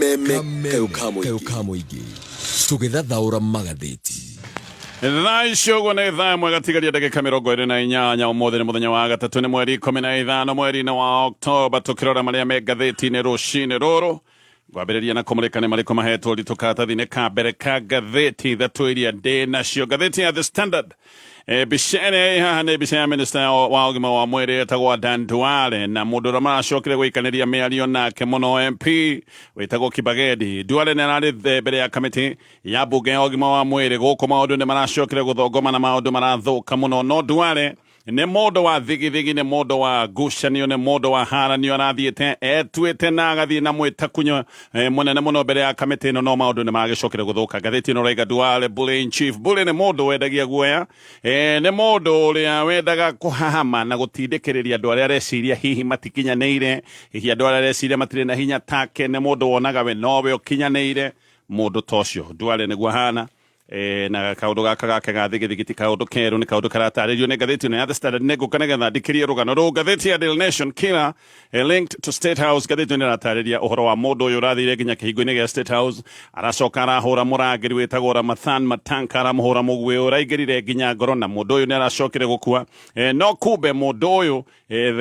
Kameme kayukamo igi tugithathaura magathiti Thaicioguo nĩ thaa ĩmwe gatigaria ndagĩka 28 ũmũthĩ nĩ mũthenya wa gatatũ nĩ mweri 15 mweri-inĩ wa Oktoba tũkĩrora marĩa me ngathĩti-inĩ rũcinĩ rũrũ ngwambĩrĩria na kũmũrĩka nĩ marĩkũ mahetwo nditũ karatathi-inĩ ka mbere ka ngathĩti ithatũ iria ndĩ nacio ngathĩti ya The Standard mbica ĩrĩa haha nĩ mbica ya minista wa ũgima wa mwĩrĩ etagwo Dan Duale na mũndũ ũrĩa maracokire gũikanĩria mĩario nake mũno MP wĩtagwo Kibagedi. Duale nĩ ararĩ mbere ya kamĩtĩ ya mbunge ya ũgima wa mwĩrĩ gũkũ maũndũ nĩ maracokire gũthongoma na maũndũ marathũka mũno no Duale nĩ mũndũ wa thigithigi nĩ mũndũ wa ngucanio nĩ mũndũ wa haranio arathiĩte etuĩte na agathiĩ na mwĩtakunyo mũnene mũno mbere ya kamĩtĩ ĩno no maũndũ nĩ maragĩcokire gũthũka. Ngathĩti ĩno raiga Duale bully in chief. Bully nĩ mũndũ wendagia guoya nĩ mũndũ ũrĩa wendaga kũhahama na gũtindĩkĩrĩria andũ arĩa areciria hihi matikinyanĩire hihi andũ arĩa areciria matirĩ na hinya take nĩ mũndũ wonaga we nowe ũkinyanĩire mũndũ ta ũcio. Duale nĩguo hana na kaundu gaka gake ga thigithigiti kaundu keru ni kaundu karatarĩrio nĩ ngathĩti ĩno ya The Standard nĩguo nĩgetha ndikĩrie rũgano rũu. Ngathĩti ya Daily Nation killer linked to State House. Ngathĩti ĩno ĩratarĩria ũhoro wa mũndũ ũyũ ũrathire nginya kĩhingo-inĩ gĩa State House aracoka arahũra mũrangĩri wĩtagwo Ramathan Matanka aramũhũra mũguĩ ũraingĩrire nginya ngoro na mũndũ ũyũ nĩ aracokire gũkua no kumbe mũndũ ũyũ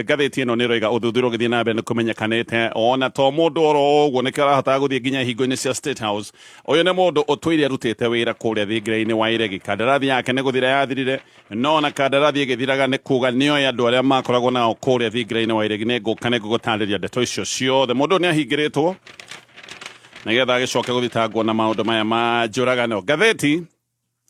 ngathĩti ĩno nĩ ĩroiga ũthuthuria ũgĩthiĩ na mbere nĩ kũmenyekanĩte ona to mũndũ oro ũguo nĩkĩo arahotaga gũthiĩ nginya hingo-inĩ cia State House. Ũyũ nĩ mũndũ ũtũire arutĩte wĩra kũrĩa thingira-inĩ wa iregi. Kandarathi yake nĩ gũthira yathirire no na kandarathi ĩgĩthiraga nĩ kuga nĩoĩ andũ arĩa makoragwo nao kũrĩa thingira-inĩ wa iregi nĩ ngũgũtarĩria ndeto icio ciothe. Mũndũ nĩ ahingĩrĩtwo nĩgetha agĩcoke gũthitangwo na maũndũ maya ma njũragano. Ngathĩti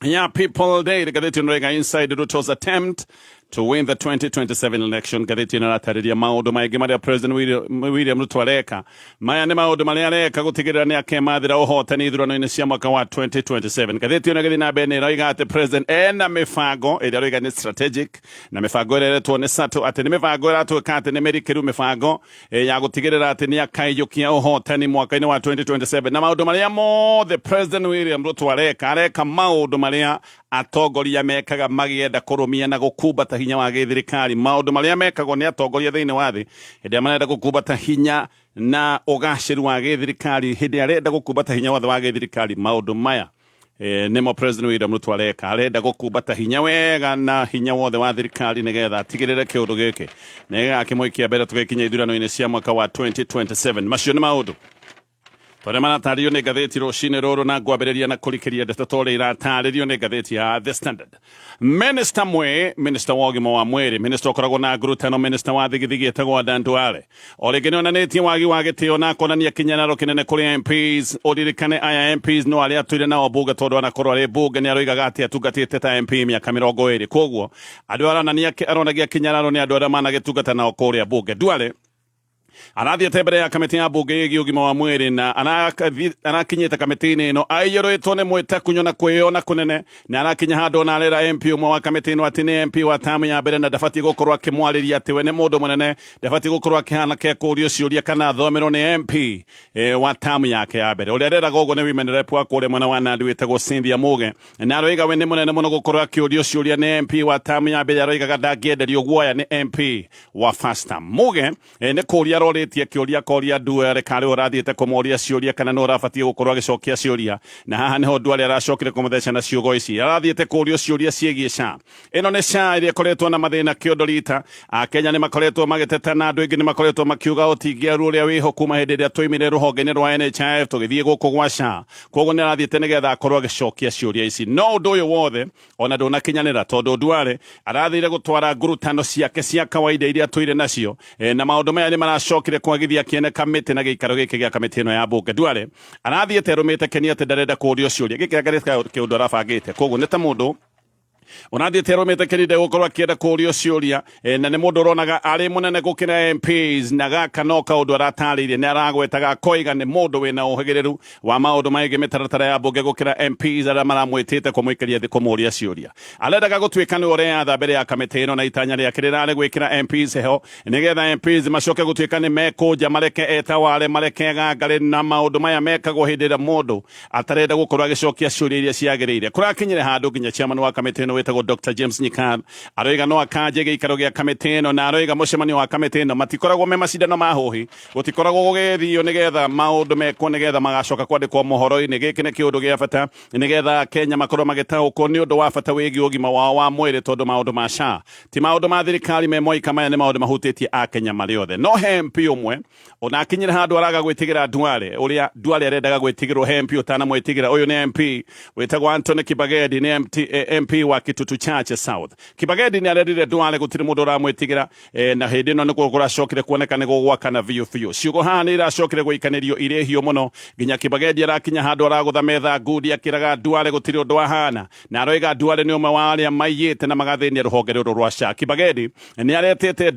ya People Day ngathĩti ĩno raiga inside Ruto's attempt to win the 2027 election. Ngathĩti ĩno ĩratarĩria maũndũ maingĩ marĩa President William Ruto areka. Maya nĩ maũndũ marĩa areka gũtigĩrĩra nĩ akemathĩra ũhotani ithurano-inĩ cia mwaka wa 2027. Ngathĩti ĩno ĩgĩthiĩ na mbere nĩ ĩroiga atĩ President ena mĩbango ĩrĩa aroiga nĩ strategic na mĩbango ĩrĩa ĩretwo nĩ SATO atĩ nĩ mĩbango ĩratuĩka atĩ nĩ mĩrikĩru mĩbango ya gũtigĩrĩra atĩ nĩ akaiyũkia ũhotani mwaka-inĩ wa 2027 na maũndũ marĩa mothe President William Ruto areka maũndũ marĩa atongoria mekaga magĩenda kũrũmia na gũkumbata hinya wa gĩthirikari. Maũndũ marĩa mekagwo nĩ atongoria thĩinĩ wa thĩ hĩndĩ ĩrĩa marenda gũkumbata hinya na ũgacĩru wa gĩthirikari hĩndĩ ĩrĩa arenda gũkumbata hinya wothe wa gĩthirikari. Maũndũ maya nĩmo President William Ruto areka arenda gũkumbata hinya wega na hinya wothe wa thirikari nĩgetha atigĩrĩre kĩũndũ gĩkĩ nĩgakĩmũikia mbere tũgĩkinya ithurano-inĩ cia mwaka wa 2027. Macio nĩ maũndũ tũrĩa maratarĩrio nĩ ngathĩti rũcinĩ rũrũ na ngwambĩrĩria na kũrikĩria ndeto tũrĩa iratarĩrio nĩ ngathĩti ya The Standard. Minista wa ũgima wa mwĩrĩ minista ũkoragwo na ngurutano minista wa thigithigi etagwo Dan Duale o rĩngĩ nĩ onanĩtie wagi wa gĩtĩo na akonania kĩnyararo kĩnene kũrĩ MPs. Ũririkane aya MPs no arĩa atwire nao mbunge tondũ anakorwo arĩ mbunge nĩ aroigaga atĩ atungatĩte ta MP mĩaka 20 koguo andũ aronagia kĩnyararo nĩ andũ arĩa managĩtungata nao kũrĩa mbunge. Duale arathiĩte mbere ya kamĩtĩ ya mbunge ĩgiĩ ũgima wa mwĩrĩ na arakinyĩte kamĩtĩ-inĩ ĩno aiyũrĩtwo nĩ mwĩtakunyo na kwĩyona kũnene na arakinya handũ na arera MP ũmwe wa kamĩtĩ ĩno atĩ nĩ MP wa tamu ya mbere na ndabatiĩ gũkorwo akĩmwarĩria atĩ we nĩ mũndũ mũnene ndabatiĩ gũkorwo akĩhana kekũũrio ciũria kana athomerwo nĩ MP wa tamu yake ya mbere. Ũrĩa areraga ũguo nĩ women rep wa kũrĩa mwena wa Nandi wĩtagwo Cynthia Muge na aroiga we nĩ mũnene mũno gũkorwo akĩũrio ciũria nĩ MP wa tamu ya mbere. Aroigaga ndangĩenderio guoya nĩ MP wa first term. Muge nĩ kũũria rorĩtie kĩũria koria Duale karĩ ũrathiĩte kũmoria ciũria kana no ũrabatiĩ gũkorwo agĩcokia ciũria na haha nĩho Duale aracokire kũmũtheca na ciugo ici. Arathiĩte kũũrio ciũria ciĩgiĩ SHA. Ĩno nĩ SHA ĩrĩa ĩkoretwo na mathĩna kĩondo rita. Akenya nĩ makoretwo magĩteta na andũ aingĩ nĩ makoretwo makiuga ũtingiaru ũrĩa wĩho kuma hĩndĩ ĩrĩa twoimire rũhonge-inĩ rwa NHIF tũgĩthiĩ gũkũ gwa SHA. Koguo nĩ arathiĩte nĩgetha akorwo agĩcokia ciũria ici no ũndũ ũyũ wothe ona ndũnakinyanĩra tondũ Duale arathire gũtwara ngurutano ciake cia kawaida iria twĩre nacio na maũndũ maya nĩ maracokire kwagithia kiene kamĩtĩ na gĩikaro gĩkĩ gĩa kamĩtĩ ĩno ya mbunge. Duale arathiĩte arũmĩte kenia atĩ ndarenda kũũrio ciũria gĩkĩ kĩũndũ arabangĩte koguo nĩ ta mũndũ ũrathiĩte arũmĩte kenia ndegũkorwo akĩenda kũũrio ciũria na nĩ mũndũ ũronaga arĩ mũnene gũkĩra MPs na gaka no kaũndũ aratarĩirie nĩ aragwetaga koiga nĩ mũndũ wĩna ũhĩgĩrĩru wa maũndũ maingĩ mĩtaratara ya mbunge gũkĩra MPs arĩa maramwĩtĩte kũmũikaria thĩ kũmũũria ciũria. Arendaga gũtuĩka nĩ ũreyatha mbere ya kamĩtĩ ĩno na itanya rĩake rĩrarĩ gwĩkĩra MPs heho nĩgetha MPs macoke gũtuĩka nĩ mekũnja mareke etaware mareke gangare na maũndũ maya mekagwo hĩndĩ ĩrĩa mũndũ atarenda gũkorwo agĩcokia ciũria iria ciagĩrĩire. Kũrakinyire handũ nginya chairman wa kamĩtĩ ĩno wetagwo Dr. James Nyikana aroiga no akaje giikaro gia kamete ino na aroiga mucemanio wa kamete ino matikoragwo me macindano ma huhi gutikoragwo gugethio nigetha maundu mekwo nigetha magacoka kwandikwo mohoro-ini giki ni kiundu gia bata nigetha Kenya makorwo magitaukwo ni undu wa bata wigi ugima wao wa mwiri tondu maundu ma SHA ti maundu ma thirikari me moika maya ni maundu mahutitie a Kenya mari othe no he MP umwe ona akinyira handu araga gwitigira Duale uria Duale arendaga gwitigirwo he MP utana mwitigira uyu ni MP wetagwo Anthony Kibagedi ni MP wa Kitutu Chache South Kibagedi ni arerire Duale gutiri mundu uramwitigira na hindi no nikuo kuracokire kuoneka ni gugwakana biu ciugo hani iracokire guikanirio ire hiyo muno ginya Kibagedi arakinya handu aragutha metha ngudi akiraga Duale gutiri undu wahana na aroiga Duale ni umwe wa aria maiyite na magathini ruhonge ruru rwa SHA Kibagedi ni aretete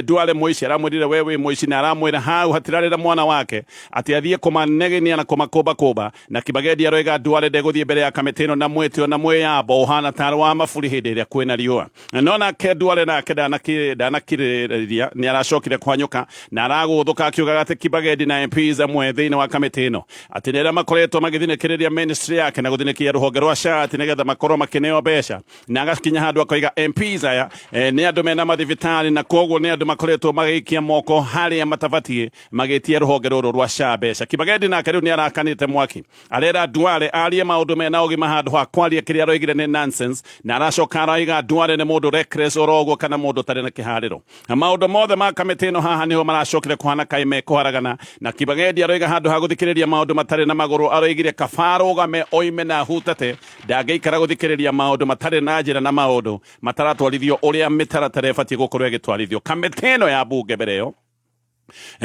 Duale muici aramwirire wewe muici na aramwira hau hatirarira mwana wake ati athie kumanegenia na kumakomba na Kibagedi aroiga Duale ndeguthie mbere ya kameteno na mwetio na mweyabo hana taro wa mafuri hindi iria kwina riua nona ke Duale nake ndanakiriria ni aracokire kwanyuka na araguthuka akiugaga ati Kibagedi na MPs amwe thiini wa kameteno ati nira makoretwo magithinikiriria ministry yake na guthinikia ruhonge rwa SHA ati nigetha makorwo makineo mbeca na agakinya handu akoiga MPs aya ni andu mena mathibitari na koguo ni andu makoretwo magikia moko haria matabatie magitie ruhonge ruru rwa SHA mbeca Kibagedi nake riu ni arakanite mwaki arera Duale arie maundu mena ugima handu ha kwaria kiria aroigire ni nonsense na aracoka araiga Duale ni mundu reckless orogo kana mundu tari na kihariro maundu mothe ma kameteno haha niho maracokire kuhana Kameme kuharagana na Kibagedi aroiga handu ha guthikiriria maundu matari na maguru aroigire kabaro game oime na hutate ndageikara guthikiriria maundu matari na njira na maundu mataratwarithio uria mitaratara ibatie gukorwo igitwarithio kameteno ya bunge bereo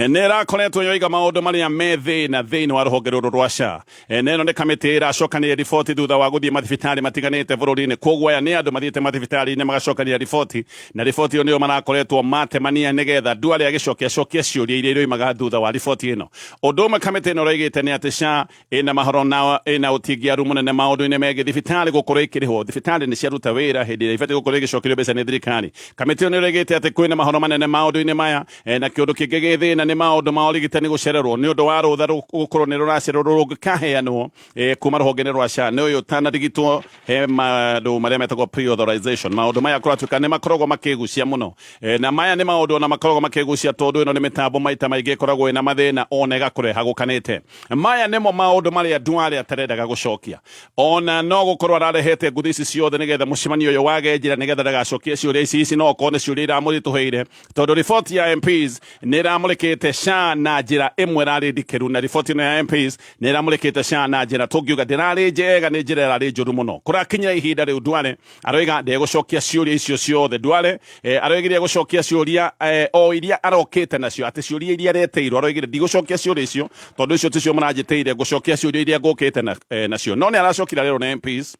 nera koneto yoiga maundu maria methe na thiini wa ruhonge ruru rwa SHA neno ni kamite iracokania riboti thutha wa guthie mathibitari matiganite bururi-ini koguo aya ni andu mathiite mathibitari-ini magacokania riboti na riboti iyo niyo marakoretwo matemania nigetha Duale agicokia ciuria iria iroimaga thutha wa riboti ino undu umwe kamite ino roigite ni ati SHA ina mahoro na ina utingiaru munene maundu-ini megi thibitari gukorwo ikiriho thibitari ni ciaruta wira hindi iria ibati gukorwo igicokerio mbeca ni thirikari kamite ino roigite ati kwina mahoro manene maundu-ini maya na kiundu kingi thina ni maundu ma urigitani gucererwo ni undu wa rutha gukorwo ni ruracererwo rungikaheanwo kuma ruhonge rwa SHA ni uyu tanadigitwo he maundu maria metagwo pre-authorization maundu maya kuratuika ni makoragwo makigucia muno na maya ni maundu na makoragwo makigucia tondu ino ni mitambo maita maingi koragwo ina mathina ona igakureha gukanite maya nimo maundu maria Duale atarendaga gucokia ona no gukorwo ararehete nguthi ici ciothe nigetha mucemanio uyu wage njira nigetha ndagacokie ciuria ici no korwo ni ciuria iramurituheire tondu riboti ya MPs ni iramurikite SHA na njira imwe rari ndikeru na riboti ino ya MPs ni iramurikite SHA na njira tungiuga ndirari njega ni njira rari njuru muno kurakinya ihinda riu Duale aroiga ndegucokia ciuria icio ciothe Duale aroigire gucokia ciuria o iria arokite nacio ati ciuria iria reteirwo aroigire ndigucokia ciuria icio tondu icio ticio maranjiteire gucokia ciuria iria ngukite nacio no ni aracokira rero na MPs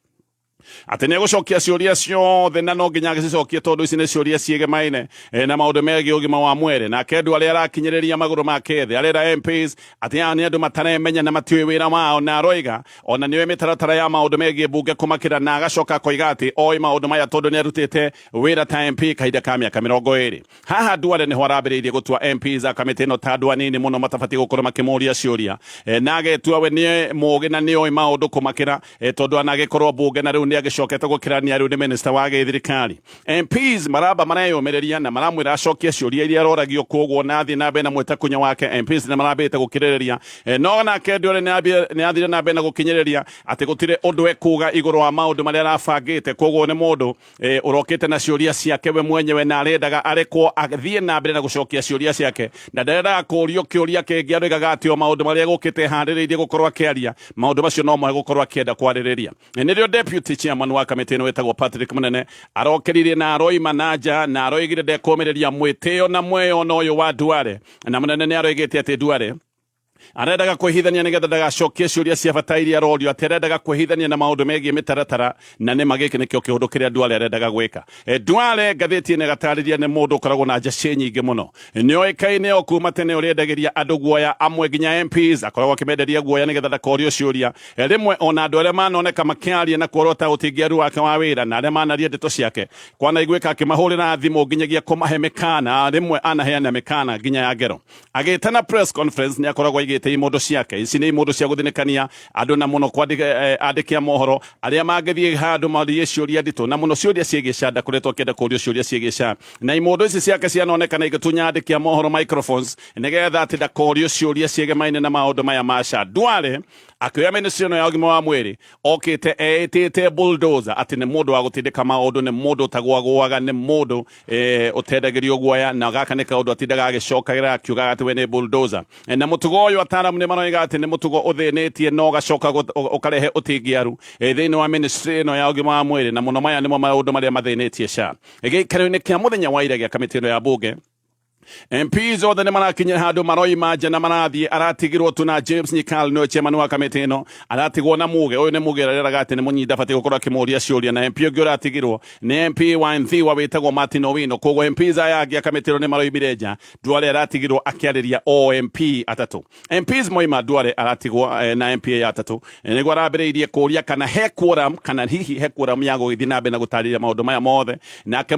ati ni gucokia ciuria ciothe na no nginya agicokie tondu ici ni ciuria ciegemaine na maundu megie ugima wa mwiri na kendu aria arakinyiriria maguru make thi arera MPs ati ni andu mataremenya na matiwi wira wao na aroiga ona niwe mitaratara ya maundu megie bunge kumakira na agacoka koiga ati oi maundu maya tondu ni arutite wira ta MP kahinda ka miaka 20 haha Duale ni harambiriirie gutua MPs a kamite ino ta anini muno matabati gukorwo makimuria ciuria na agetua we ni mugi na ni oi maundu kumakira tondu anagikorwo bunge na riu ni agicokete gukirania riu ni minister wa thirikari MPs maraba marayumireria na maramwira acokie ciuria iria aroragio koguo na thi na bena mwetakunya wake MPs ni marabite gukiriria no na Duale ni athire na bena gukinyiriria ati gutire undu ekuga iguru wa maundu maria arabangite koguo ni mundu urokite na ciuria ciake we mwenyewe na arendaga arekwo athie na mbere na gucokia ciuria ciake na ndarenda kurio kiuria kingi aroigaga ati o maundu maria gukite handiriirie gukorwo akiaria maundu macio no mwe gukorwo akienda kwaririria nirio deputy chairman wa kamite ino wetagwo Patrick Munene arokeririe na aroima nanja na aroigire ndekumireria mwitio na mweyo no uyu wa Duale na Munene ni aroigite ati Duale arendaga kwihithania nigetha ndagacokie ciuria cia bata iria arorio aterendaga kwihithania na maundu megie mitaratara na ni magiki nikio kiundu kiria Duale arendaga gwika Duale ngathiti-ini gatariria ni mundu ukoragwo na njaci nyingi muno ni oikaine o kuma tene uriendagiria andu guoya amwe nginya MPs akoragwo akimenderia guoya nigetha ndakorio ciuria rimwe ona andu aria manoneka makiaria na kuorota utingiaru wake wa wira na aria manaria ndeto ciake kwana igwika akimahurira thimu nginyagia kumahe mikana rimwe anaheana mikana nginya ya ngero agitana press conference ni akoragwo aigite imondo ciake ici ni imondo cia guthinekania andu na muno kwandika mohoro aria mangithie handu marie ciuria nditu na muno ciuria ciegica ndakoretwo kenda kurio ciuria ciegica na imondo ici ciake cianonekana igitunya andikia mohoro microphones nigetha ati ndakorio ciuria ciegemaine na maundu maya maca Duale akioya ministry no ya ugima wa mwiri okite etete bulldozer ati ni mundu wa gutindika maundu ni mundu tagwagwaga ni mundu utendagirio guoya na gaka ni kaundu atindaga agicokagira akiuga ati we ni bulldozer na mutugo uyu ataramu ni maroiga ati ni mutugo uthinetie no gacoka ukarehe utingiaru thiini wa ministry no ya ugima wa mwiri na muno maya nimo maundu maria mathinetie sha gikaro-ini kia muthenya wa ira gia kamiti ino ya bunge MPs othe nimarakinya handu maroi manja na marathie aratigirwo tuna James Nyikal no chairman wa kamiti ino aratigwo na muge uyu ni muge reraga ati ni munyinda bati gukorwo akimuria ciuria na MP ungi uratigirwo ni MP wa Nthiwa witagwo Martin Owino koguo MPs aya angi kamiti ino ni maroi bireja Duale aratigirwo akiariria OMP atatu MPs moima Duale aratigwo na MP atatu niguo arambiriirie kuria kana he quorum kana hihi he quorum ya guthii na mbere na gutariria maundu maya mothe nake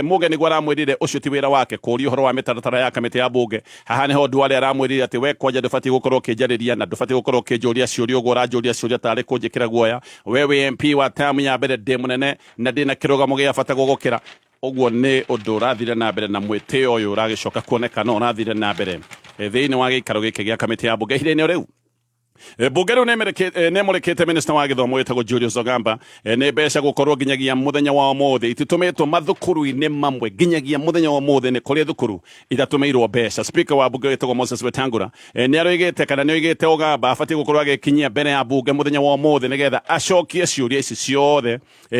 muge niguo aramwirire ucio ti wira wake kuria uhoro wa mitaratara ya kamiti ya bunge haha niho Duale aramwirire ati we kwanja ndubati gukorwo kinjariria na ndubati gukorwo kinjuria ciuria uguo uranjuria ciuria tari kunjikira guoya wewe MP wa tamu ya mbere ndi munene na ndina kirugamo gia bata gugukira uguo ni undu urathire na mbere na mwitio uyu uragicoka kuonekana urathire na mbere thiini wa gikaro giki gia kamiti ya bunge hire-ini riu bunge riu nemurekete minister wa githomo witagwo Julius Ogamba ni mbeca gukorwo nginyagia muthenya wa umuthi ititumitwo mathukuru-ini mamwe nginyagia muthenya wa umuthi ni kuri thukuru itatumirwo mbeca speaker wa bunge witagwo Moses Wetangula ni aroigite kana ni oigite Ogamba abati gukorwo agikinyia mbere ya bunge muthenya wa umuthi nigetha acokie ciuria ici ciothe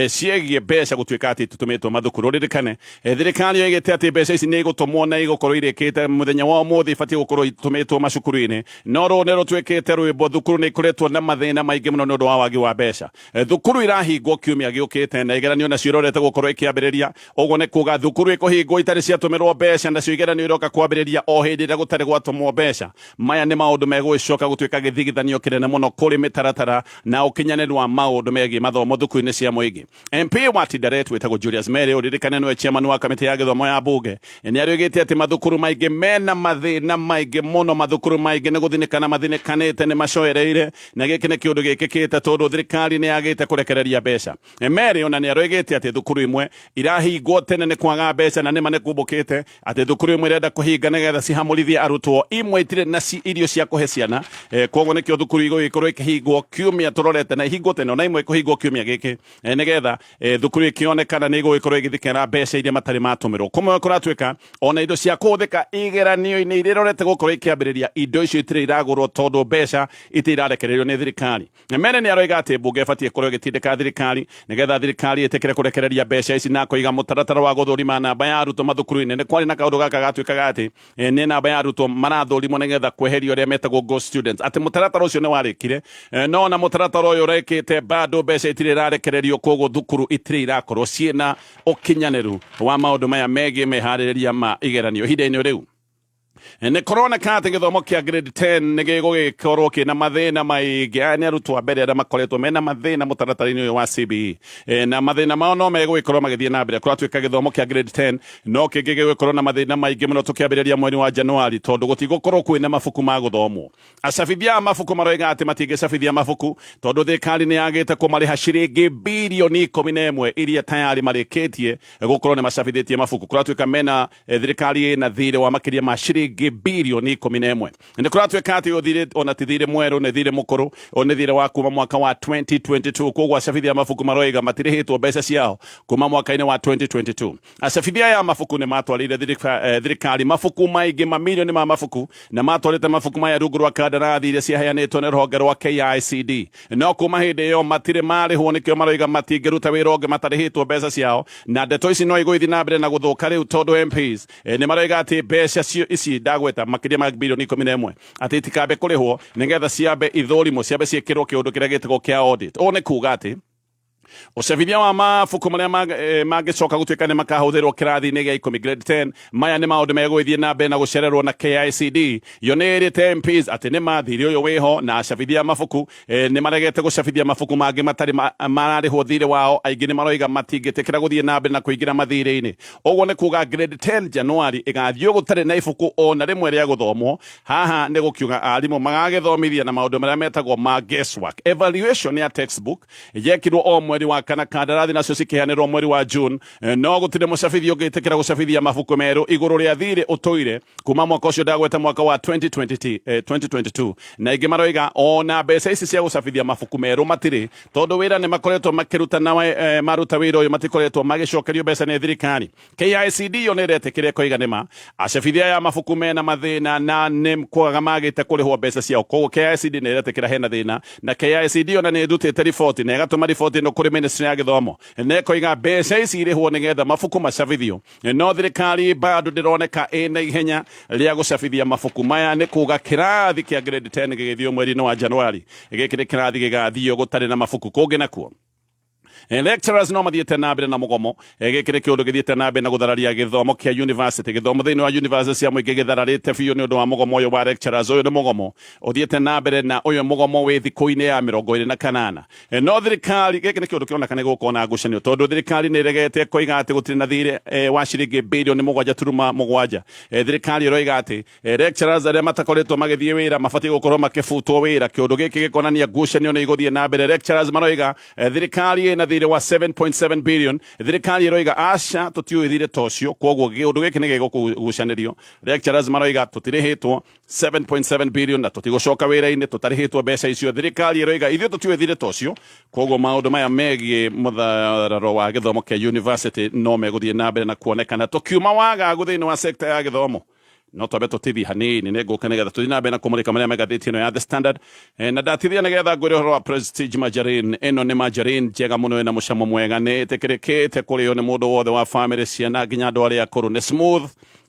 ciegie mbeca gutuika ati itutumitwo mathukuru ririkane thirikari oigite ati mbeca ici ni igutumwo na igukorwo irikite muthenya wa umuthi ibati gukorwo itumitwo macukuru-ini no ru ni rutwikite rwimbo thukuru ni ikoretwo na mathina maingi muno ni undu wa wagi wa mbeca thukuru irahingwo kiumia giukite na igeranio na ciororete gukorwo ikiambiriria uguo ni kuga thukuru ikuhingwo itari ciatumirwo mbeca na cio igeranio iroka kwambiriria o hindi ria gutari gwatumwo mbeca maya ni maundu megwicoka gutuika githigithanio kinene muno kuri mitaratara na ukinyaniru wa maundu megie mathomo thukuru-ini cia muingi MP wa Tinderet witagwo Julius Mere uririkane niwe chairman wa kamiti ya githomo ya bunge ni arigite ati mathukuru maingi mena mathina maingi muno mathukuru maingi ni guthinikana mathinikanite ni macoereire na giki ni kiundu gikikite tondu thirikari ni yagite kurekereria mbeca Mere ona ni aroigite ati thukuru imwe irahingwo tene ni kwaga mbeca na nima ni kumbukite ati thukuru imwe irenda kuhinga nigetha cihamurithie arutwo imwe itire na irio cia kuhe ciana koguo nikio thukuru igwikorwo ikihingwo kiumia turorete na ihingwo tene na imwe ikuhingwo kiumia giki nigetha thukuru ikionekana ni igwikorwo igithikira mbeca iria matari matumirwo kumwe kuratuika ona indo cia kuthika igeranio-ini irirorete gukorwo ikiambiriria indo icio itire iragurwo tondu mbeca itirarekererio ni thirikari Mere ni aroiga ati bunge ibatie korwo igitindika thirikari nigetha thirikari itikire kurekereria mbeca ici na kuiga mutaratara wa guthurima namba ya arutwo mathukuru-ini ni kwari na kaundu gaka gatuikaga ati ni namba ya arutwo marathurimo nigetha kweheria uria metagwo ghost students ati mutaratara ucio ni warikire no na mutaratara uyu urekite bado mbeca itire irarekererio koguo thukuru itire irakorwo ciina ukinyaniru wa maundu maya megie mehaririria ma igeranio hinde-ini riu ni corona kate githomo kia grade 10 ni gigugikorwo kina mathina maingi ani arutwo mbere aria makoretwo mena mathina mutaratara-ini uyu wa CBE na mathina mao no megwikorwo magithie na mbere kuratuika githomo kia grade 10 no kingi gigwikorwo na mathina maingi muno tukiambiriria mweri wa Januari tondu gutigokorwo kwina mabuku ma guthomwo acabithia mabuku maroiga ati matingicabithia mabuku tondu thirikari ni yagite kumariha ciringi bilioni 11 iria tayari marikitie gukorwo ni macabithitie mabuku kuratuika mena thirikari ina thire wa makiria ma ciringi bilioni 11 ni kuratuika ati uthire ona tithire mweru ni thire mukuru oni thire wa kuma mwaka wa 2022 koguo acabithia mabuku maroiga matirihitwo mbeca ciao kuma mwaka-ini wa 2022 acabithia ya mabuku ni matwarire thirikari mabuku maingi mamilioni ma mabuku na matwarite mabuku maya rungu rwa kandarathi iria ciaheanitwo ni ruhonge rwa KICD no kuma hindi iyo matire marihwo nikio maroiga matingiruta wira ungi matarihitwo mbeca ciao na ndeto ici no igwithi na mbere na guthuka riu tondu MPs ni maroiga ati mbeca ici ndagweta makiria ma bilioni 11 ati itikambe kurihwo nigetha ciambe ithurimo ciambe ciikirwo kiundu kiria gitagwo kia audit o ni kuga ati Ucabithia wa mabuku maria magicoka gutuika ni makahũthĩrwo kĩrathi-inĩ gĩa 10 grade 10 maya nĩ maũndũ megũgĩthiĩ na mbere na gũcererwo na KICD. Yo nĩ ĩrĩte MPs atĩ nĩ mathirĩ ũyũ wĩho na acabithia mabuku nĩ maregete gũcabithia mabuku mangĩ matarĩ mararĩhwo thirĩ wao. Aingĩ nĩ maroiga matingĩtĩkĩra gũthiĩ na mbere na kũingĩra mathirĩ-inĩ. Ũguo nĩ kuuga grade 10 Januari ĩgathiĩ gũtarĩ na ibuku ona rĩmwe rĩa gũthomwo. Haha nĩ gũkiuga arimũ magagĩthomithia na maũndũ marĩa metagwo ma guesswork. Evaluation ya textbook yekirwo o mweri wa kana kandarathi nacio cikihanirwo mweri wa June. No gutire mucabithio ngĩtĩkĩra gũcabithia mabuku merũ igũrũ rĩa thirĩ ũtũire kuma mwaka ũcio ndagweta mwaka wa 2022 na ingĩ maroiga ona mbeca ici cia gũcabithia mabuku merũ matirĩ tondũ wĩra nĩ makoretwo makĩruta na maruta wĩra ũyũ matikoretwo magĩcokerio mbeca nĩ thirikari. KICD yo nĩ ĩretĩkĩra koiga nĩma acabithia ya mabuku mena mathĩna na nĩ kwaga magĩte kũrĩhwo mbeca ciao. Koguo KICD nĩ ĩretĩkĩra hena thĩna na KICD ona nĩ ĩrutĩte riboti na ĩgatũma riboti ĩno kũrĩ ministry ya gĩthomo na ĩkoiga mbeca ici irĩhwo nĩgetha mabuku macabithio. No thirikari bado ndĩroneka ĩna ihenya rĩa gũcabithia mabuku maya. Nĩ kuuga kĩrathi kĩa grade 10 gĩgĩthio mweri-inĩ wa Januari gĩkĩ nĩ kĩrathi gĩgathio gũtarĩ na mabuku kũngĩ nakuo. Lecturers no mathiĩte na mbere na mũgomo. Gĩkĩ nĩ kĩũndũ gĩthiĩte na mbere na gũthararia gĩthomo kĩa university. Gĩthomo thĩinĩ wa university cia mũingĩ gĩthararĩte biũ nĩ ũndũ wa mũgomo ũyũ wa lecturers. Ũyũ nĩ mũgomo ũthiĩte na mbere na ũyũ mũgomo wĩ thikũ-inĩ ya 28. No thirikari, gĩkĩ nĩ kĩũndũ kĩoneka nĩ gũkorwo na ngucanio tondũ thirikari nĩ ĩregete koiga atĩ gũtirĩ na thirĩ wa ciringi birioni 7.7. Thirikari ĩroiga atĩ lecturers arĩa matakoretwo magĩthiĩ wĩra mabatiĩ gũkorwo makĩbutwo wĩra. Kĩũndũ gĩkĩ gĩkonania ngucanio nĩ igũthiĩ na mbere. Lecturers maroiga thirikari ĩna thirĩ wa 7.7 billion. Thirikari ĩroiga aca tũtiũĩ thirĩ ta ũcio, koguo kĩũndũ gĩkĩ nĩ gĩgũgucanĩrio. Lecturers maroiga tũtirĩhĩtwo 7.7 billion na tũtigũcoka wĩra-inĩ tũtarĩhĩtwo mbeca icio. Thirikari ĩroiga ithuĩ tũtiũĩ thirĩ ta ũcio, koguo maũndũ maya megiĩ mũthararo wa gĩthomo kĩa university no megũthiĩ na mbere na kuonekana. Tũkiuma wagagu thĩinĩ wa sector ya gĩthomo no twambe tũtithi hanini nĩ ngũka nĩgetha tũthiĩ na mbere na kũmũrĩka marĩa megathĩti ĩno ya The Standard. Na ndatithia nĩgetha ngwĩre ũhoro wa Prestige Margarine. Ĩno nĩ margarine njega mũno ĩna mũcamo mwega, nĩ ĩtĩkĩrĩkĩte kũrĩo nĩ mũndũ wothe wa family, ciana nginya andũ arĩa akũrũ. Nĩ smooth,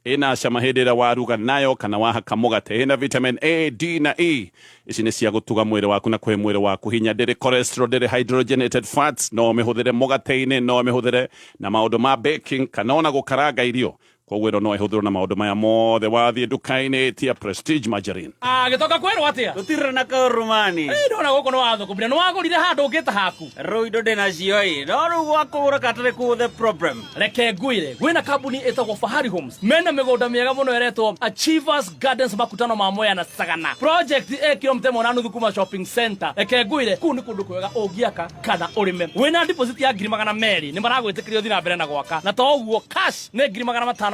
ĩna cama hĩndĩ ĩrĩa waruga nayo kana wahaka mũgate. Ĩna vitamin A, D na E. Ici nĩ cia gũtuga mwĩrĩ waku na kũhe mwĩrĩ waku hinya. Ndĩrĩ cholesterol, ndĩrĩ hydrogenated fats. No mĩhũthĩre mũgate-inĩ, no mĩhũthĩre na maũndũ ma baking kana ona gũkaranga irio. Koguo ĩno no ĩhũthĩrwo na maũndũ maya mothe wathiĩ nduka-inĩ tia Prestige Margarine. Gĩtoka kwĩrwo atĩa? Gũtirĩ na kaũrũmani. Ndona gũkũ nĩ wathũkũmire, nĩ wagũrire handũ ũngĩta haku. Rĩu indo ndĩnacio ĩ, no rĩu gwakũgũra katarĩ kũ the problem. Reke ngwĩre, gwĩna kambuni ĩtagwo Fahari Homes. Mena mĩgũnda mĩega mũno ĩretwo Achievers Gardens makutano ma Mwea na Sagana. Project kilomita 1.5 kuma shopping center. Reke ngwĩre, kũu nĩ kũndũ kwega ũngĩaka kana ũrĩme. Wĩna deposit ya 200,000 nĩ maragwĩtĩkĩria ũthiĩ na mbere na gwaka. Na to ũguo cash nĩ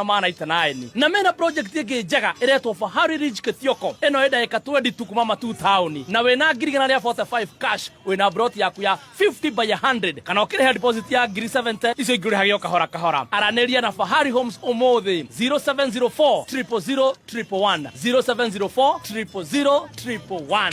599. Na mena project ĩngĩ njega ĩretwo Fahari Ridge Kithioko. Ĩno ĩda ĩka 22 kuma Matu town. Na wĩna 45 cash wĩna brot yaku ya 50 by 100. Kana ũkĩrĩha deposit ya 70 icio ingĩrĩhagio kahora kahora. Aranĩria na Fahari Homes ũmũthĩ 0704 000 111 0704 000 111.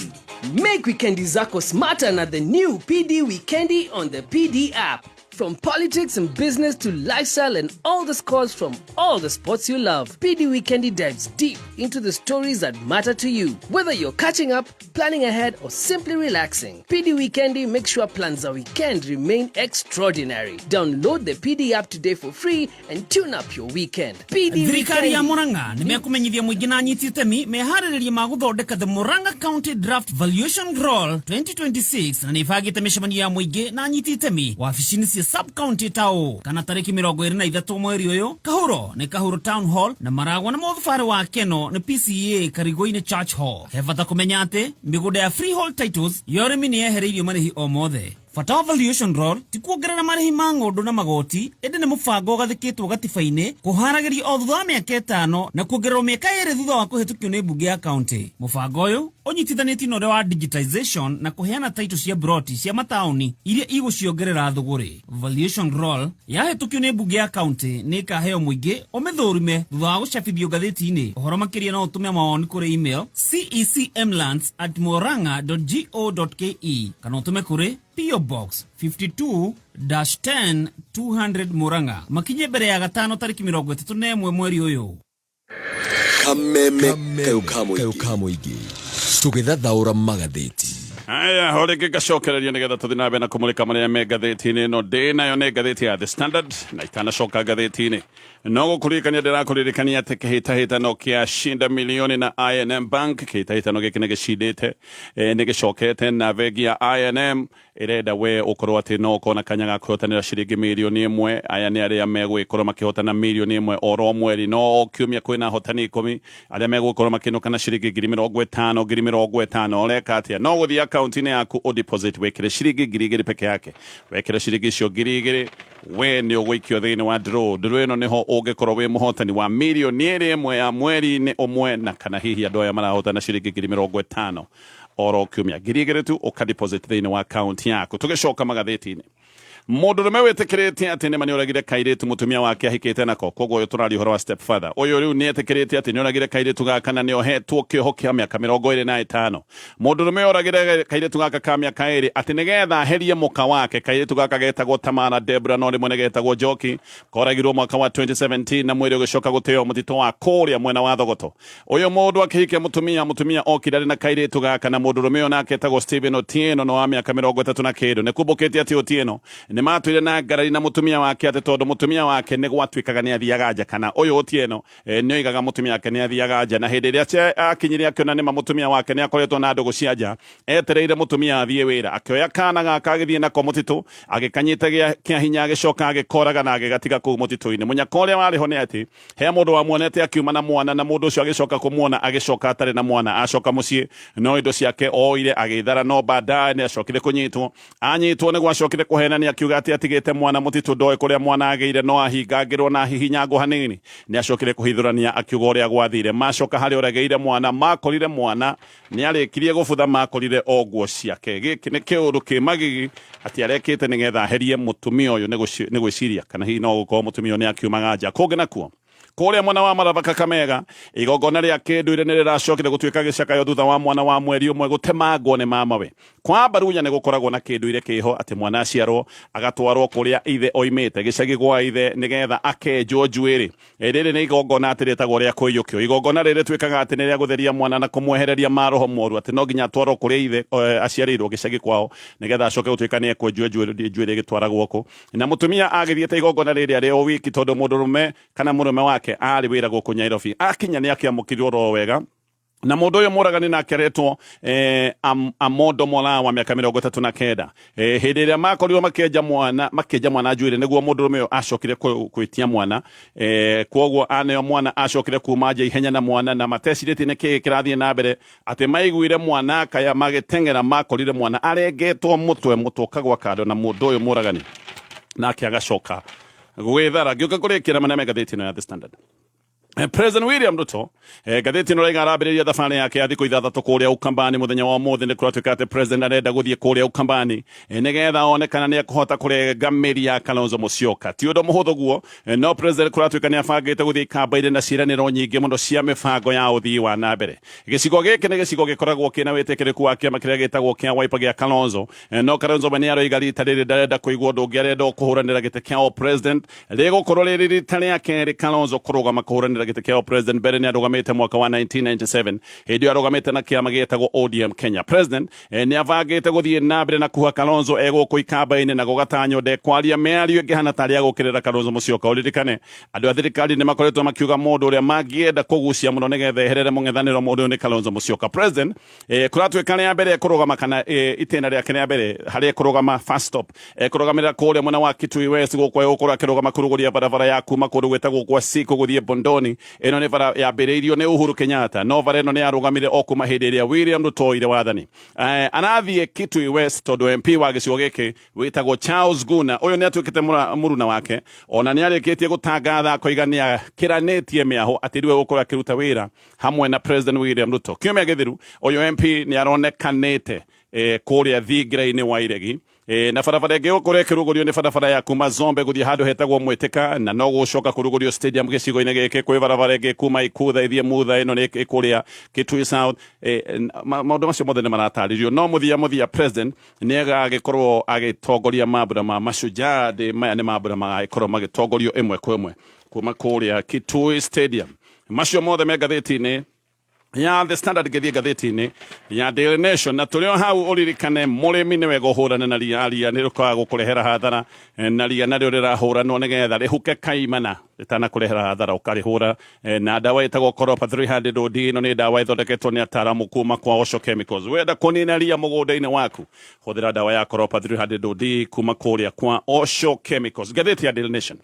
Make weekendi zako smarter na the new PD Weekendi on the PD app. From politics and business to lifestyle and all the scores from all the sports you love, PD Weekendi dives deep into the stories that matter to you. Whether you're catching up, planning ahead, or simply relaxing, PD Weekendi makes sure plans a weekend remain extraordinary. Download the PD app today for free and tune up your weekend. PD Thirikari ya Weekendi. Murang'a nĩmekũmenyithia mũingĩ na anyiti itemi meharĩrĩria ma gũthondeka the Murang'a County Draft Valuation Roll 2026 na nĩbagĩte mĩcemanio ya mũingĩ na anyiti itemi wabici-inĩ cia sub-county tao kana tarĩki 23 mweri ũyũ. Kahuro nĩ Kahuro Town Hall na Maragwa na mũthubarĩ wa Keno nĩ PCA Karigũ-inĩ Church Hall. He bata kũmenya atĩ mĩgũnda ya freehold titles yorĩmi nĩ yehereirio marĩhi o mothe. Bata wa valuation roll ti kuongerera marĩhi ma ng'ũndũ na magoti, ĩndĩ nĩ mũbango ũgathĩkĩtwo gatiba-inĩ kũharagĩrio o thutha wa mĩaka 5 na kuongererwo mĩaka 2 thutha wa kũhetũkio nĩ mbunge ya kaunti. Mũbango ũyũ ũnyitithanĩtio na ũrĩa wa digitization na kũheana title cia broti cia mataũni iria igũciongerera thũgũrĩ. Valuation roll yahetũkio nĩ mbunge ya kaunti nĩ ĩkaheo mũingĩ ũmĩthũrime thutha wa gũcabithio ngathĩti-inĩ. Ũhoro makĩria no ũtũme mawoni kũrĩ email cecmlands@moranga.go.ke kana ũtũme kũrĩ PO Box 52-10 200 Murang'a. Makinye mbere ya gatano tarĩki 31 mweri ũyũ. Kameme kayũ ka mũingĩ tũgĩthathaũra magathĩti. Aya, hore gĩgacokereria nĩgetha tũthiĩ na mbere na kũmũrĩka marĩa me ngathĩti-inĩ ĩno. Ndĩ nayo nĩ ngathĩti ya The Standard na itanacoka ngathĩti-inĩ. No gũkũririkania ndĩrakũririkania atĩ kĩhĩtahĩtano kĩa shinda milioni na I&M Bank, kĩhĩtahĩtano gĩkĩ nĩ gĩcindĩte, nĩ gĩcokete na bengi ya I&M ĩrenda we ũkorwo atĩ no ũkorwo na kanya ga kwĩhotanĩra ciringi mirioni ĩmwe. Aya nĩ arĩa megũgĩkorwo makĩhotana mirioni ĩmwe oro mweri, no kiumia kwĩna hotani 10 arĩa megũgĩkorwo makĩinũka na ciringi ngiri mĩrongo ĩtano. Ũreka atĩa? No gũthiĩ akaunti-inĩ yaku o deposit wekĩre ciringi ngiri igĩrĩ peke yake. Wekĩra ciringi icio ngiri igĩrĩ, we nĩ ũgũikio thĩinĩ wa draw. Draw ĩno nĩho ũngĩkorwo wĩ mũhotani wa mirioni ĩmwe ya mweri-inĩ ũmwe, na kana hihi andũ aya marahotana ciringi ngiri mĩrongo ĩtano oro kiumia. Ngiri igĩrĩ tu ũkadeposit thĩinĩ wa akaunti yaku. Tũgĩcoka magathĩti-inĩ, mũndũrũme wĩtĩkĩrĩte atĩ nĩ nĩoragire kairĩtu mũtumia wake ahikĩte nako, koguo ũyũ tũraria ũhoro wa step father. Ũyũ rĩu nĩ etĩkĩrĩte atĩ nĩoragire kairĩtu gaka na nĩohetwo kĩoho kĩa mĩaka 25. Mũndũrũme oragire kairĩtu gaka ka mĩaka 2 atĩ nĩgetha aherie mũka wake. Kairĩtu gaka getagwo Tamara Debra, no rĩmwe nĩgetagwo Njoki, koragirwo mwaka wa 2017 na mwĩrĩ ũgĩcoka gũteo mũtitũ wa kũrĩa mwena wa Thogoto. Ũyũ mũndũ akĩhikia mũtumia okire na kairĩtu gaka, na mũndũrũme ũyũ nake etagwo Stephen Otieno, no wa mĩaka 33. Nĩkumbũkĩte atĩ Otieno nĩ matwire na ngarari na mutumia wake ati tondu mutumia wake nĩ gwatuĩkaga nĩ athiaga nja, kana ũyũ Otieno nĩ oigaga mutumia wake nĩ athiaga nja, na hĩndĩ ĩrĩa akinyire akĩona nĩ mutumia wake nĩ akoretwo na ndũgũ cia nja, etereire mutumia athiĩ wĩra, akĩoya kana gaka agĩthiĩ nako mũtitũ, agĩkanyita kĩa hinya, agĩcoka agĩkoraga na agĩgatiga kũu mũtitũ-inĩ. Mũnyaka ũrĩa warĩ ho nĩ atĩ he mũndũ wamuonete akiuma na mwana, na mũndũ ũcio agĩcoka kũmuona agĩcoka atarĩ na mwana, acoka mũciĩ no indo ciake oire agĩthara, no baadaye nĩ acokire kũnyitwo. Anyitwo nĩguo acokire kũhenania, akiuga atĩ atigĩte mwana mũtitũ, ndoĩ kũrĩa mwana agĩire, no ahingangĩrwo na hihinyangwo hanini. Nĩ acokire kũhithũrania, akiuga ũrĩa gwathire. Macoka harĩa ũragĩire mwana, makorire mwana nĩ arĩkirie gũbutha, makorire o nguo ciake. Gĩkĩ nĩ kĩũndũ kĩ magigi atĩ arekĩte nĩgetha aherie mũtumia ũyũ, nĩ gwĩciria kana hihi no gũkorwo mũtumia ũyũ nĩ akiumaga nja. Kũngĩ nakuo kũrĩa mwana wa Maratha Kakamega, igongona rĩa kĩndũire nĩ rĩracokire gũtuĩka gĩcakayo thutha wa mwana wa mweri ũmwe gũtemangwo nĩ mamawe. Kwa Barunya nĩ gũkoragwo na kĩndũire kĩho atĩ mwana aciarwo agatwarwo kũrĩa ithe oimĩte, gĩcagi gwa ithe, nĩgetha akenjwo njuĩrĩ. Rĩrĩ nĩ igongona atĩ rĩtagwo rĩa kwĩyũkio. Igongona rĩrĩ rĩtuĩkaga atĩ nĩ rĩa gũtheria mwana na kũmwehereria maroho moru, atĩ no nginya atwarwo kũrĩa ithe aciarĩirwo gĩcagi kwao, nĩgetha acoke gũtuĩka nĩ ekwenjwo njuĩrĩ ĩgĩtwaragwo kũ. Na mũtumia agĩthiĩte igongona rĩrĩ arĩ o wiki, tondũ mũndũrũme kana mũrũme wake arĩ wĩra gũkũ Nyairobi. Akinya nĩ akĩamũkirwo ro wega, na mũndũ ũyũ mũragani nake aretwo Amondo Mola wa mĩaka 39. Hĩndĩ ĩrĩa makorirwo makĩenja mwana njuĩrĩ, nĩguo mũndũrũme ũyũ acokire kwĩtia mwana. Kwoguo aneo mwana acokire kuma nja ihenya na mwana, na matecirĩtie nĩ kĩĩ kĩrathiĩ na mbere, atĩ maiguire mwana kaya magĩteng'era, makorire mwana arengetwo mũtwe kagwa kando, na mũndũ ũyũ mũragani nake agacoka gwĩthara. Ngĩũka kũrĩkĩra manene ngathĩti-ĩno ya The Standard. President William Ruto ngathĩti ĩno raiga arambĩrĩria thabarĩ yake ya thikũ ithathatũ kũrĩa Ukambani. Mũthenya wa ũmũthĩ nĩ kũratuĩka atĩ president arenda gũthiĩ kũrĩa Ukambani nĩgetha onekana nĩ ekũhota kũrenga mĩri ya Kalonzo Musyoka. Ti ũndũ mũhũthũ guo, no president kũratuĩka nĩ abangĩte gũthiĩ ikamba-inĩ na ciĩranĩro nyingĩ mũno cia mĩbango ya ũthii wa na mbere. Gĩcigo gĩkĩ nĩ gĩcigo gĩkoragwo kĩna wĩtĩkĩrĩku wa kĩama kĩrĩa gĩtagwo kĩa Wiper gĩa Kalonzo, no Kalonzo nĩ aroiga rita rĩrĩ ndarenda kũigua ũndũ ũngĩ, arenda kũhũranĩra gĩtĩ kĩa president. Rĩgũkorwo rĩrĩ rita rĩa kerĩ Kalonzo kũrũgama kũhũranĩra gĩtĩ kĩa president. Mbere nĩ arũgamĩte mwaka wa 1997, hĩndĩ ĩyo arũgamĩte na kĩama gĩtagwo ODM Kenya. President nĩ abangĩte gũthiĩ na mbere na kuha Kalonzo egũkũ ikamba-inĩ, na gũgatanywo ndekwaria mĩario ĩngĩhana tarĩ agũkĩrĩra Kalonzo Musyoka. Ũririkane andũ a thirikari nĩ makoretwo makiuga mũndũ ũrĩa mangĩenda kũgucia mũno nĩgetha eherere mũng'ethanĩro mũndũ ũyũ nĩ Kalonzo Musyoka. President kũratuĩka rĩa mbere kũrũgama, kana itĩna rĩake rĩa mbere harĩ kũrũgama first stop, kũrũgamĩrĩra kũrĩa mwena wa Kitui West, gũkũ egũkorwo akĩrũgama kũrũgũria barabara ya kuma kũndũ gwĩtagwo gwa Siku gũthiĩ Bondoni. Ĩno nĩ bara yambĩrĩirio nĩ Uhuru Kenyatta, no bara ĩno nĩ yarũgamire o kuma hĩndĩ ĩrĩa William Ruto oire wathani. Anathiĩ Kitui West tondũ MP wa gĩcigo gĩkĩ wĩtagwo Charles Guna, ũyũ nĩ atuĩkĩte mũruna wake, ona nĩ arĩkĩtie gũtangatha koiga nĩ akĩranĩtie mĩaho atĩ rĩu egũkorwo akĩruta wĩra hamwe na President William Ruto. Kiumia gĩthiru ũyũ MP nĩ aronekanĩte kũrĩa thingira-inĩ wa iregi, na barabara ĩngĩ gũkorwo ĩkĩrũgũrio nĩ barabara ya kuma Zombe gũthiĩ handũ hetagwo Mwĩtĩka, na no gũcoka kũrũgũrio stadium gĩcigo-inĩ gĩkĩ. Kwĩ barabara ĩngĩ kuma Ikutha ĩthiĩ Mutha, ĩno nĩ kũrĩa Kitui South. Maũndũ macio mothe nĩ maratarĩrio, no mũthia president nĩ agagĩkorwo agĩtongoria mambura ma Mashujaa. Maya nĩ mambura magagĩkorwo magĩtongorio ĩmwe kwa ĩmwe kuma kũrĩa Kitui Stadium. Macio mothe me ngathĩti-inĩ ya The Standard gethie gatheti-ini ya Daily Nation na tulio hau uririkane murimi niwe guhurana na ria ni rukaga gukurehera hathara na ria nario rirahuranwo nigetha rihuke kaimana ritana kurehera hathara ukarihura na dawa itagwo Coropa 300 OD ino ni dawa ithondeketwo ni ataramu kuma kwa Osho Chemicals. Wenda kunina ria mugunda-ini waku huthira dawa ya Coropa 300 OD kuma kuria kwa Osho Chemicals. Gatheti ya Daily Nation.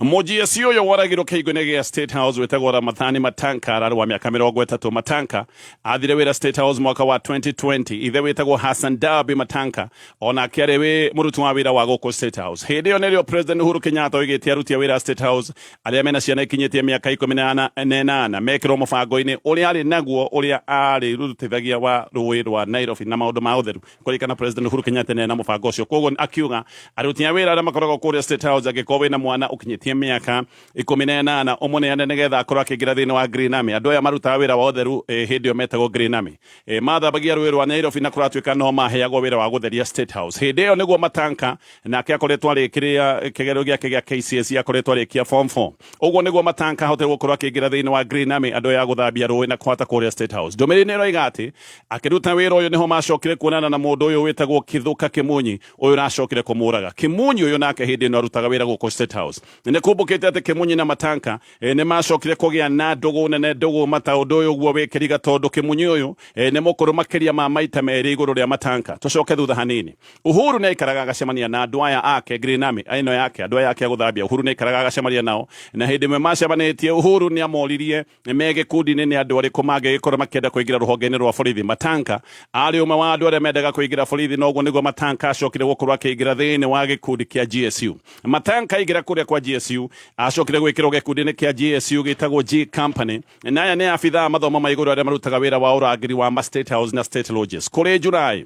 Mujiesi uyo waragirwo kihigo-ini gia State House wetagwo Ramathani Matanka arari wa miaka 30. Matanka athire wira State House mwaka wa 2020. Ithe wetagwo Hassan Dabi Matanka onake ari wi muruti wa wira wa guku State House. Hindi iyo nirio President Uhuru Kenyatta oigite arutia wira State House aria mena ciana ikinyitie miaka 18 mekirwo mubango-ini uria ari naguo uria ari rutithagia wa rũĩ rwa Nairobi na maundu ma utheru kurikana President Uhuru Kenyatta na mubango ucio. Koguo akiuga arutia wira aria makoragwo kuria State House agĩkorwo wĩna mwana ukinyitie miaka 18 omuneane nigetha akorwo akiingira thiini wa Green Army. Andu aya marutaga wira wa utheru hindi iyo metagwo Green Army mathambagia rũĩ rwa Nairobi na kuratuika no maheagwo wira wa gutheria State House. Hindi iyo niguo Matanka nake akoretwo arikiria kigero giake gia KCSE akoretwo arikia form 4. Uguo niguo Matanka ahote gukorwo akiingira thiini wa Green Army andu aya guthambia rũĩ na kuhota kuria State House. Ndumiriri iroiga ati akiruta wira uyu niho macokire kuonana na mundu uyu witagwo Kithuka Kimunyi uyu racokire kumuraga. Kimunyi uyu nake hindi ino arutaga wira guku State House. Kumbukite ati Kimunyi na Matanka ni macokire kugia na ndugu nene ndugu mataundu uyu guo wikiriga tondu Kimunyi uyu ni mukuru makiria ma maita meri iguru ria Matanka. Tucoke thutha hanini. Uhuru ni aikaraga agacemania na andu aya ake Green Army aino yake andu aya ake aguthambia. Uhuru ni aikaraga agacemania nao na hindi mwe macemanitie Uhuru ni amoririe mege kudi-ini ni andu ariku mangigikorwo makienda kuingira ruhonge-ini rwa borithi. Matanka ari umwe wa andu aria mendaga kuingira borithi noguo niguo Matanka acokire gukorwo akiingira thiini wa gikundi kia GSU. Matanka aingira kuria kwa GSU acokire gwikirwo gikundi-ini kia GSU gitagwo G Company na aya ni abithaa mathomo ma iguru aria marutaga wira wa urangiri wa State House na State Lodges kuri July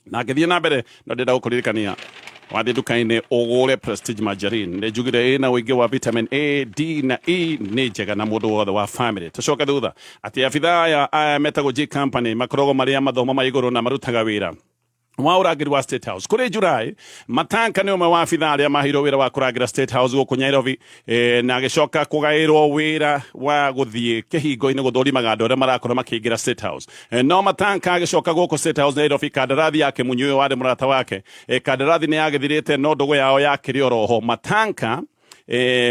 na ngithie na mbere no ndenda gukuririkania wathi nduka-ini ugure Prestige Margarine ni njugire ina uingi wa vitamin A, D na E ni njega na mundu wothe wa family. Tucoke thutha ati abithaa aya metagwo G Company makoragwo maria mathomo ma iguru na marutaga wira wa urangiri wa State House kuri July. Matanka ni umwe wa abithaa aria mahirwo wira wa kurangira State House guku Nairobi na agicoka kugairwo wira wa guthie kihingo-ini guthurimaga andu aria marakorwo makiingira State House. No Matanka agicoka guku State House Nairobi kandarathi yake Munyi uyu wari murata wake kandarathi ni agithirite no ndugu yao yakiri oroho. Matanka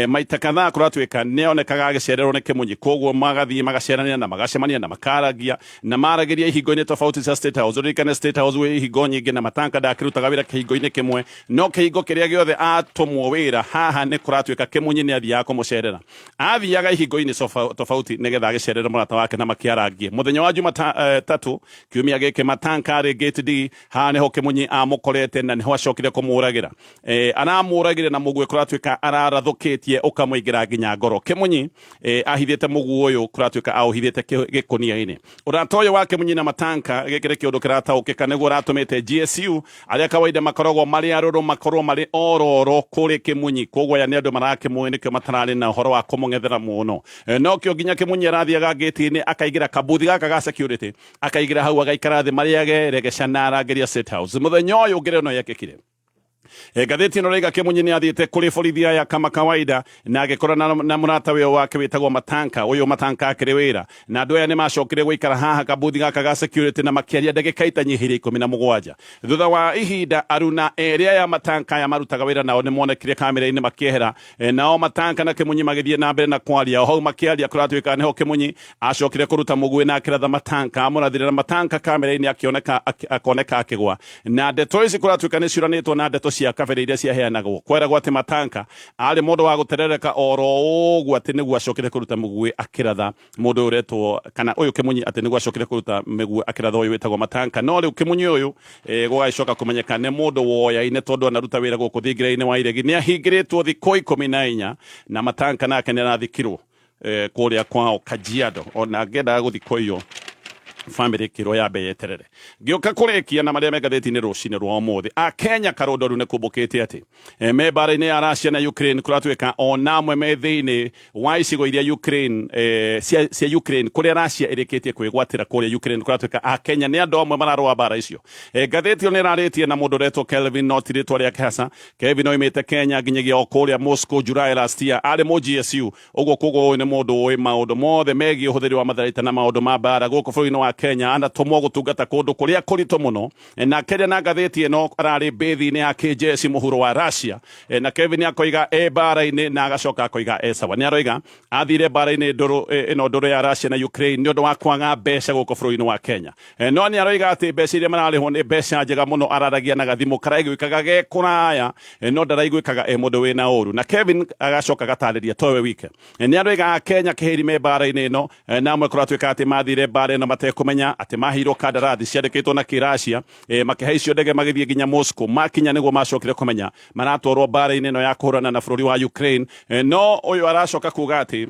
maita kadhaa kuratuika neonekaga agicererwo ni Kimunyi koguo magathie magacerania na magacemania na makaragia na marageria ihingo-ini tofauti cia State House. Ririkane State House wi ihingo nyingi na Matanka ndakirutaga wira kihingo-ini kimwe no kihingo kiria giothe atumwo wira haha ni kuratuika Kimunyi ni athiaga kumucerera athiaga ihingo-ini tofauti nigetha agicerere murata wake na makiarangie. Muthenya wa Jumatatu kiumia giki Matanka ari Gate D haha niho Kimunyi amukorete na niho acokire kumuragira aramuragire na mugwe kuratuika ararathukitie ukamuingira nginya ngoro. Kimunyi ahithite mugu uyu kuratuika auhithite gikunia-ini. Urata uyu wa Kimunyi na Matanka gikire kiundu kirataukika niguo ratumite GSU aria kawaida makoragwo mari aruru makorwo mari ororo kuri Kimunyi koguo aya ni andu marakimwe nikio matarari na uhoro wa kumungethera muno. No kio nginya Kimunyi arathiaga gate-ini akaigira kabuthi gaka ga security akaigira hau agaikara thi mariage regecana arangiria State House. Muthenya uyu ngire no yekekire gatheti ino raiga Kimunyi ni athiite kuri borithi aya kama kawaida na agikorana na murata we wake witagwo Matanka. Uyu Matanka akiri wira na andu aya ni macokire guikara haha kabuthi gaka ga security na makiaria ndagika itanyihirie 17 thutha wa ihinda. Aruna area ya Matanka ya marutaga wira nao ni monekire kamera-ini makiehera nao Matanka na Kimunyi magithie na mbere na kwaria o hau makiaria kuratuika niho Kimunyi acokire kuruta mugwe na akiratha Matanka amurathire na Matanka kamera-ini akoneka akigwa na ndeto ici kuratuika ni ciuranitwo na ndeto cia kabere iria ciaheanagwo kweragwo ati Matanka ari mundu wa guterereka oro uguo ati niguo acokire kuruta mugwe akiratha mundu uretwo kana uyu Kimunyi ati niguo acokire kuruta mugwe akiratha uyu witagwo Matanka. No riu Kimunyi uyu gugacoka kumenyeka ni mundu woyaine tondu anaruta wira guku thingira-ini wa iregi ni ahingiritwo thikũ 14 na Matanka nake ni arathikirwo kuria kwao Kajiado ona ngendaga guthikwo iyo family kiro ya be yeterere gioka kurekia na maria megatheti ni rucine rwa umuthi a Kenya karondo rune kubukite ati me bara-ini ya Russia na Ukraine kuratwika onamwe me thiini wa icigo iria Ukraine cia Ukraine kuria Russia irikitie kwigwatira kuria Ukraine kuratwika a Kenya ni andu amwe mararwa bara icio gatheti yo ni raritie na mundu retwo Kelvin Notiri twaria kasa Kevin oimite Kenya nginyagia okuria Moscow July last year ari mo GSU ugo kugo ni mundu wi maundu mothe megie uhuthiri wa matharaita na maundu ma bara guku bũrũri-inĩ wa Kenya anatumwo gutungata kundu kuria kurito muno na Kenya na gatheti eno arari bethi-ini ya KJS muhuro wa Russia na Kevin akoiga bara-ini na agacoka akoiga sawa ni aroiga athire bara-ini nduru ya Russia na Ukraine ni undu wa kwanga mbeca guku bũrũri-inĩ wa Kenya no ni aroiga ati mbeca iria mararĩhwo ni mbeca njega muno araragia na gathimu karaiguikaga ge kuraya no ndaraiguikaga mundu wina uru na Kevin agacoka gatarĩria towe wike ni aroiga Kenya kihiri me bara-ini eno na amwe kuratwika ati mathire bara eno matekumenya ati mahiro kandarathi ciandikitwo na Kiracia makihaicio ndege magithie nginya Moscow makinya niguo macokire kumenya maratwarwo bara-ini eno ya kuhurana na bũrũri wa Ukraine no uyu aracoka kuga ati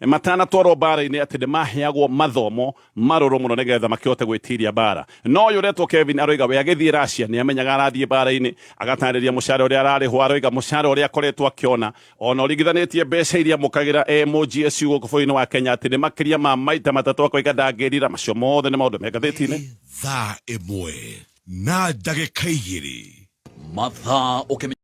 matana twarwo bara-ini ati ni maheagwo mathomo marũrũ mũno nigetha makihote gwĩtiria bara no uyu retwo Kevin aroiga we agithie Russia ni amenyaga arathie bara-ini agatarĩria mũcara ũrĩa ararĩhwo aroiga mũcara ũrĩa akoretwo akiona ona ũringithanitie mbeca iria mũkagira GSU gũkũ bũrũri-inĩ wa Kenya ati ni makiria ma maita matatũ akoiga ndangĩrira macio mothe nĩ maũndũ me ngathĩti-inĩ thaa ĩmwe na ndagĩka 2 mathaa